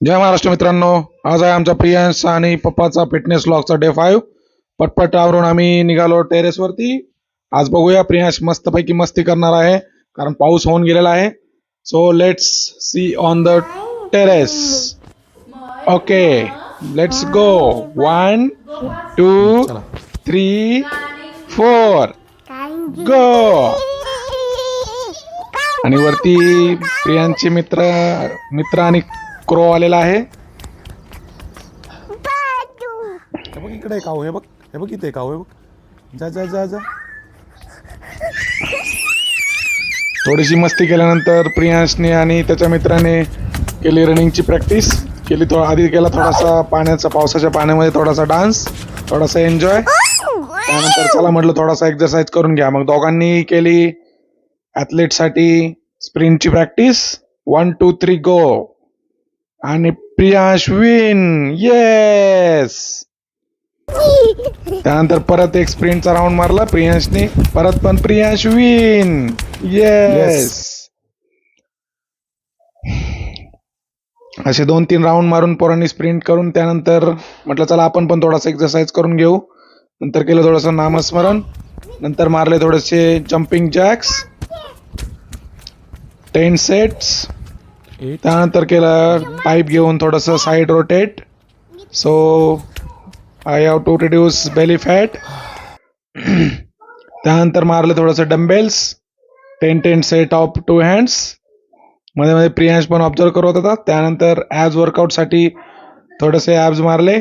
जय महाराष्ट्र मित्रांनो, आज आहे आमचा प्रियांश आणि पप्पाचा फिटनेस व्लॉगचा डे 5. पटपट आवरून आम्ही निघालो टेरेसवरती. आज बघूया प्रियांश मस्तपैकी मस्ती करणार आहे कारण पाऊस होऊन गेलेला आहे. So let's see on the terrace. Okay, let's go. 1 2 3 4 गो. आणि वरती प्रियांशचे मित्र आणि क्रो आलेला आहे. हे बघ इकडे काऊ, हे बघ इथे काऊ, हे बघ. जा जा जा जा. थोडीशी मस्ती केल्यानंतर प्रियांशने आणि त्याच्या मित्राने केली रनिंगची प्रॅक्टिस केली. आधी केला थोडासा पावसाच्या पाण्यामध्ये थोडासा डान्स, थोडासा एन्जॉय. त्यानंतर चला म्हटलं थोडासा एक्सरसाइज करून घ्या. मग दोघांनी केली ॲथलीटसाठी स्प्रिंटची प्रॅक्टिस. 1 2 3 गो. आणि प्रियांश विन. येस. त्यानंतर परत एक स्प्रिंटचा राऊंड मारला प्रियांशने, परत पण प्रियांश विन. येस. असे 2-3 राऊंड मारून पोरांनी स्प्रिंट करून त्यानंतर म्हटलं चला आपण पण थोडासा एक्सरसाइज करून घेऊ. नंतर केलं थोडंसं नामस्मरण, नंतर मारले थोडेसे जम्पिंग जॅक्स 10 सेट्स. त्यानंतर केलं पाईप घेऊन थोडंसं side rotate. So I have to reduce belly fat. त्यानंतर मारलं थोडंसं डंबेल्स 10 सेट ऑफ 2 हँड्स. मध्ये मध्ये प्रियांश पण ऑब्झर्व करत होता. त्यानंतर ॲब्स वर्कआउटसाठी थोडेसे ॲब्स मारले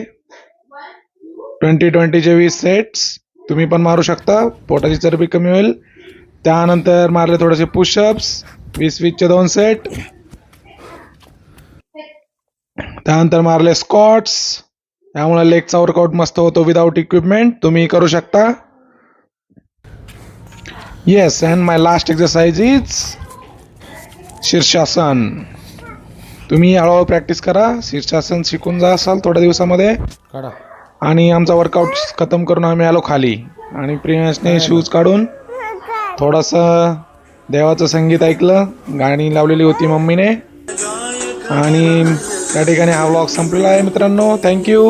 20-20चे 20 सेट्स. तुम्ही पण मारू शकता, पोटाची चरबी कमी होईल. त्यानंतर मारले थोडेसे पुशअप्स 20-20चे 2 सेट. त्यानंतर मारले स्क्वॉट्स. त्यामुळे लेगचा वर्कआउट मस्त होतो विदाउट इक्विपमेंट. तुम्ही करू शकता. Yes. And my last exercise is शीर्षासन. तुम्ही हळूहळू प्रॅक्टिस करा. शीर्षासन शिकून जा असाल थोड्या दिवसामध्ये. काढा. आणि आमचा वर्कआउट खतम करून आम्ही आलो खाली. आणि प्रियांशने शूज काढून थोडंसं देवाचं संगीत ऐकलं. गाणी लावलेली होती मम्मीने. आणि त्या ठिकाणी हा व्लॉग संपलेला आहे मित्रांनो. थँक्यू.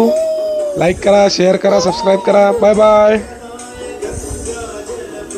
लाईक करा, शेअर करा, सबस्क्राईब करा. Bye bye.